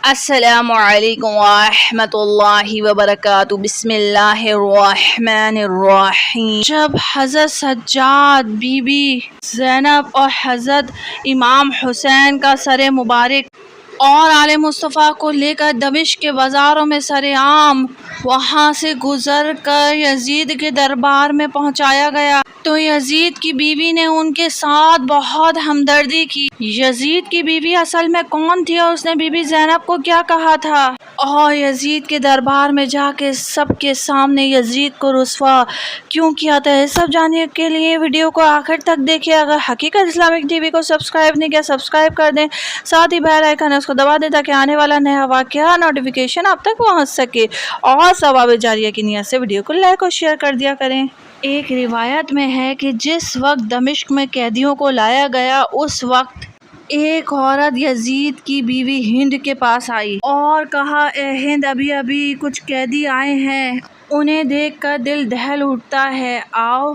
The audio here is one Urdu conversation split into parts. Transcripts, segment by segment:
السلام علیکم ورحمۃ اللہ وبرکاتہ۔ بسم اللہ الرحمن الرحیم۔ جب حضرت سجاد بی بی زینب اور حضرت امام حسین کا سر مبارک اور آل مصطفیٰ کو لے کر دمشق کے بازاروں میں سرعام وہاں سے گزر کر یزید کے دربار میں پہنچایا گیا تو یزید کی بیوی نے ان کے ساتھ بہت ہمدردی کی۔ یزید کی بیوی اصل میں کون تھی اور اس نے بی بی زینب کو کیا کہا تھا، اور یزید کے دربار میں جا کے سب کے سامنے یزید کو رسوا کیوں کیا تھا، یہ سب جاننے کے لیے ویڈیو کو آخر تک دیکھیں۔ اگر حقیقت اسلامک ٹی وی کو سبسکرائب نہیں کیا سبسکرائب کر دیں، ساتھ ہی بیل آئیکن اس کو دبا دیں تاکہ آنے والا نیا واقعہ نوٹیفیکیشن آپ تک پہنچ سکے، اور ثواب جاریہ کی نیت سے ویڈیو کو لائک اور شیئر کر دیا کریں۔ ایک روایت میں ہے کہ جس وقت دمشق میں قیدیوں کو لایا گیا اس وقت ایک عورت یزید کی بیوی ہند کے پاس آئی اور کہا، اے ہند، ابھی ابھی کچھ قیدی آئے ہیں، انہیں دیکھ کر دل دہل اٹھتا ہے، آؤ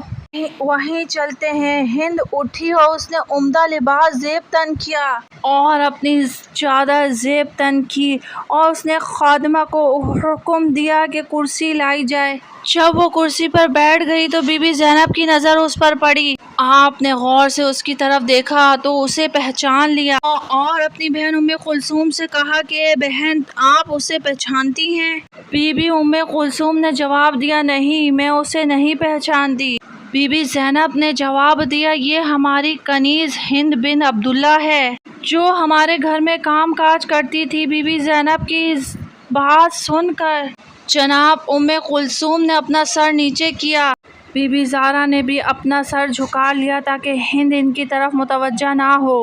وہیں چلتے ہیں۔ ہند اٹھی اور اس نے عمدہ لباس زیب تن کیا اور اپنی چادر زیب تن کی، اور اس نے خادمہ کو حکم دیا کہ کرسی لائی جائے۔ جب وہ کرسی پر بیٹھ گئی تو بی بی زینب کی نظر اس پر پڑی۔ آپ نے غور سے اس کی طرف دیکھا تو اسے پہچان لیا اور اپنی بہن ام کلثوم سے کہا کہ اے بہن، آپ اسے پہچانتی ہیں؟ بی بی ام کلثوم نے جواب دیا، نہیں، میں اسے نہیں پہچانتی۔ بی بی زینب نے جواب دیا، یہ ہماری کنیز ہند بن عبداللہ ہے جو ہمارے گھر میں کام کاج کرتی تھی۔ بی بی زینب کی بات سن کر جناب ام کلثوم نے اپنا سر نیچے کیا۔ بی بی زارا نے بھی اپنا سر جھکا لیا تاکہ ہند ان کی طرف متوجہ نہ ہو،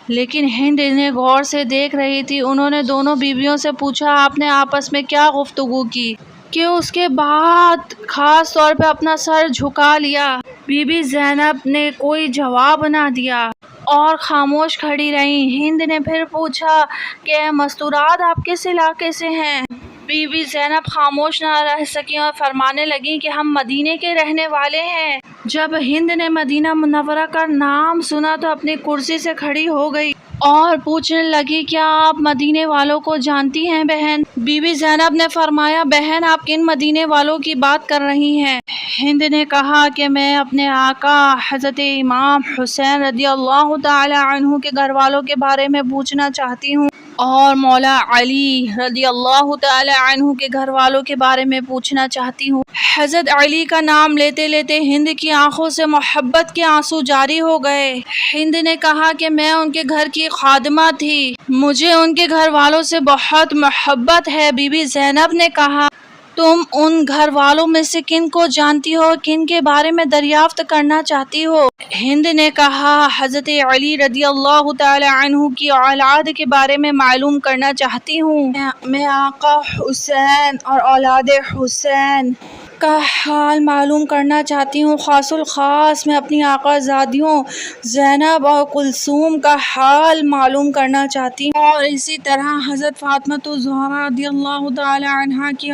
لیکن ہند انہیں غور سے دیکھ رہی تھی۔ انہوں نے دونوں بیویوں سے پوچھا، آپ نے آپس میں کیا گفتگو کی کہ اس کے بعد خاص طور پہ اپنا سر جھکا لیا؟ بی بی زینب نے کوئی جواب نہ دیا اور خاموش کھڑی رہیں۔ ہند نے پھر پوچھا کہ اے مستورات، آپ کس علاقے سے ہیں؟ بی بی زینب خاموش نہ رہ سکیں اور فرمانے لگیں کہ ہم مدینے کے رہنے والے ہیں۔ جب ہند نے مدینہ منورہ کا نام سنا تو اپنی کرسی سے کھڑی ہو گئی اور پوچھنے لگی، کیا آپ مدینے والوں کو جانتی ہیں بہن؟ بی بی زینب نے فرمایا، بہن، آپ کن مدینے والوں کی بات کر رہی ہیں؟ ہند نے کہا کہ میں اپنے آقا حضرت امام حسین رضی اللہ تعالی عنہ کے گھر والوں کے بارے میں پوچھنا چاہتی ہوں اور مولا علی رضی اللہ تعالی عنہ کے گھر والوں کے بارے میں پوچھنا چاہتی ہوں۔ حضرت علی کا نام لیتے لیتے ہند کی آنکھوں سے محبت کے آنسو جاری ہو گئے۔ ہند نے کہا کہ میں ان کے گھر کی خادمہ تھی، مجھے ان کے گھر والوں سے بہت محبت ہے۔ بی بی زینب نے کہا، تم ان گھر والوں میں سے کن کو جانتی ہو اور کن کے بارے میں دریافت کرنا چاہتی ہو؟ ہند نے کہا، حضرت علی رضی اللہ تعالی عنہ کی اولاد کے بارے میں معلوم کرنا چاہتی ہوں۔ میں آقا حسین اور اولاد حسین کا حال معلوم کرنا چاہتی ہوں، خاص الخاص میں اپنی آقا زادیوں زینب اور کلثوم کا حال معلوم کرنا چاہتی ہوں، اور اسی طرح حضرت فاطمہ الزہرا رضی اللہ تعالی عنہا کی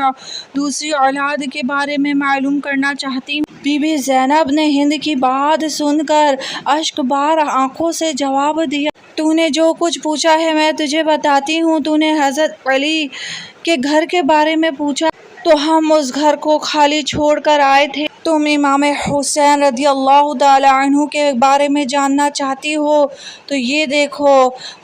دوسری اولاد کے بارے میں معلوم کرنا چاہتی ہوں۔ بی بی زینب نے ہند کی بات سن کر اشک بار آنکھوں سے جواب دیا، تو نے جو کچھ پوچھا ہے میں تجھے بتاتی ہوں۔ تو نے حضرت علی کے گھر کے بارے میں پوچھا تو ہم اس گھر کو خالی چھوڑ کر آئے تھے۔ تم امام حسین رضی اللہ تعالی عنہ کے بارے میں جاننا چاہتی ہو تو یہ دیکھو،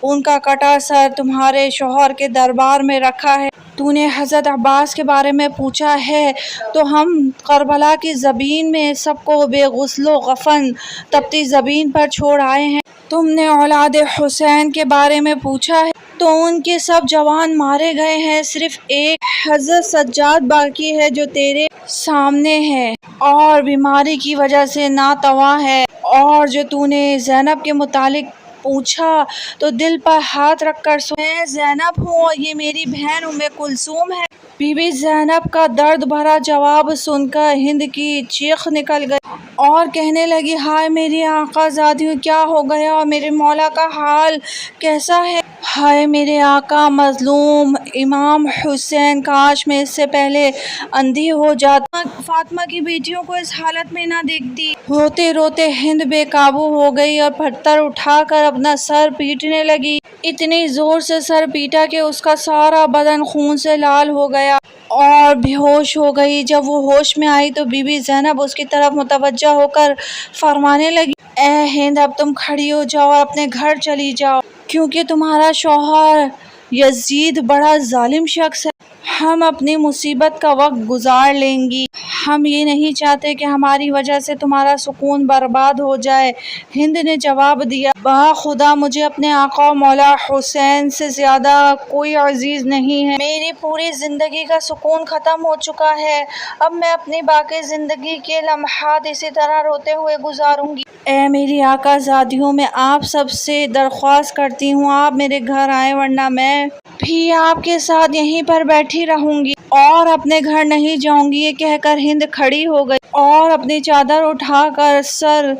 ان کا کٹا سر تمہارے شوہر کے دربار میں رکھا ہے۔ تو نے حضرت عباس کے بارے میں پوچھا ہے تو ہم کربلا کی زمین میں سب کو بے غسل و کفن تپتی زمین پر چھوڑ آئے ہیں۔ تم نے اولاد حسین کے بارے میں پوچھا ہے تو ان کے سب جوان مارے گئے ہیں، صرف ایک حضرت سجاد باقی ہے جو تیرے سامنے ہے اور بیماری کی وجہ سے ناتواں ہے۔ اور جو تو نے زینب کے متعلق پوچھا تو دل پر ہاتھ رکھ کر سن، میں زینب ہوں اور یہ میری بہن ام کلثوم ہے۔ بی بی زینب کا درد بھرا جواب سن کر ہند کی چیخ نکل گئی اور کہنے لگی، ہائے میری آقا زادیوں، کیا ہو گیا اور میرے مولا کا حال کیسا ہے؟ ہائے میرے آقا مظلوم امام حسین، کاش میں اس سے پہلے اندھی ہو جاتا، فاطمہ کی بیٹیوں کو اس حالت میں نہ دیکھتی۔ روتے روتے ہند بے قابو ہو گئی اور پتھر اٹھا کر اپنا سر پیٹنے لگی۔ اتنی زور سے سر پیٹا کہ اس کا سارا بدن خون سے لال ہو گیا اور بے ہوش ہو گئی۔ جب وہ ہوش میں آئی تو بی بی زینب اس کی طرف متوجہ ہو کر فرمانے لگی، اے ہند، اب تم کھڑی ہو جاؤ اور اپنے گھر چلی جاؤ، کیونکہ تمہارا شوہر یزید بڑا ظالم شخص ہے۔ ہم اپنی مصیبت کا وقت گزار لیں گی، ہم یہ نہیں چاہتے کہ ہماری وجہ سے تمہارا سکون برباد ہو جائے۔ ہند نے جواب دیا، بخدا مجھے اپنے آقا مولا حسین سے زیادہ کوئی عزیز نہیں ہے۔ میری پوری زندگی کا سکون ختم ہو چکا ہے، اب میں اپنی باقی زندگی کے لمحات اسی طرح روتے ہوئے گزاروں گی۔ اے میری آقا زادیوں، میں آپ سب سے درخواست کرتی ہوں آپ میرے گھر آئیں، ورنہ میں بھی آپ کے ساتھ یہیں پر بیٹھی رہوں گی اور اپنے گھر نہیں جاؤں گی۔ یہ کہہ کر ہند کھڑی ہو گئی اور اپنی چادر اٹھا کر سر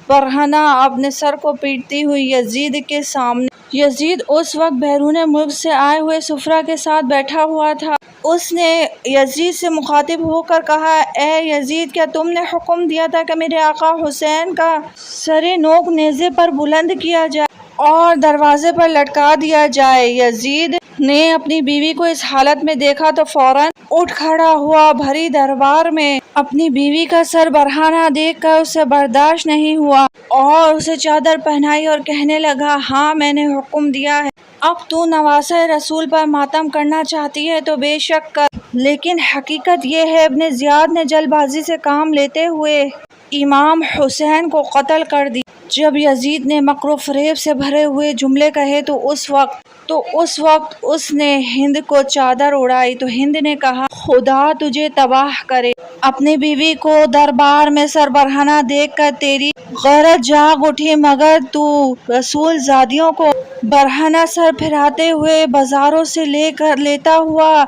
برہنہ اپنے سر کو پیٹتی ہوئی یزید کے سامنے۔ یزید اس وقت بیرون ملک سے آئے ہوئے سفرا کے ساتھ بیٹھا ہوا تھا۔ اس نے یزید سے مخاطب ہو کر کہا، اے یزید، کیا تم نے حکم دیا تھا کہ میرے آقا حسین کا سر نوک نیزے پر بلند کیا جائے اور دروازے پر لٹکا دیا جائے؟ یزید نے اپنی بیوی کو اس حالت میں دیکھا تو فوراً اٹھ کھڑا ہوا۔ بھری دربار میں اپنی بیوی کا سر برہنہ دیکھ کر اسے برداشت نہیں ہوا اور اسے چادر پہنائی اور کہنے لگا، ہاں میں نے حکم دیا ہے، اب تو نواسہ رسول پر ماتم کرنا چاہتی ہے تو بے شک کر، لیکن حقیقت یہ ہے ابن زیاد نے جلد بازی سے کام لیتے ہوئے امام حسین کو قتل کر دیا۔ جب یزید نے مکر و فریب سے بھرے ہوئے جملے کہے تو اس وقت اس نے ہند کو چادر اڑائی تو ہند نے کہا، خدا تجھے تباہ کرے۔ اپنی بیوی کو دربار میں سر برہنہ دیکھ کر تیری غیرت جاگ اٹھی، مگر تو رسول زادیوں کو برہنہ سر پھراتے ہوئے بازاروں سے لیتا ہوا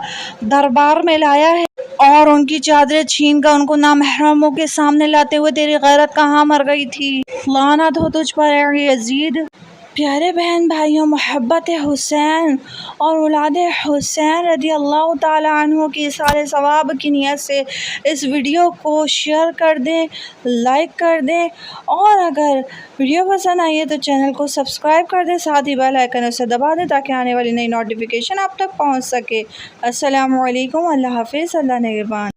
دربار میں لایا ہے اور ان کی چادریں چھین کر ان کو نامحرموں کے سامنے لاتے ہوئے تیری غیرت کہاں مر گئی تھی؟ لعنت ہو تجھ پر اے یزید۔ پیارے بہن بھائیوں، محبت حسین اور اولاد حسین رضی اللہ تعالیٰ عنہ کی اِیصال ثواب کی نیت سے اس ویڈیو کو شیئر کر دیں، لائک کر دیں، اور اگر ویڈیو پسند آئی ہے تو چینل کو سبسکرائب کر دیں، ساتھ ہی بیل آئیکن اسے دبا دیں تاکہ آنے والی نئی نوٹیفیکیشن آپ تک پہنچ سکے۔ السلام علیکم، اللہ حافظ، اللہ نگہبان۔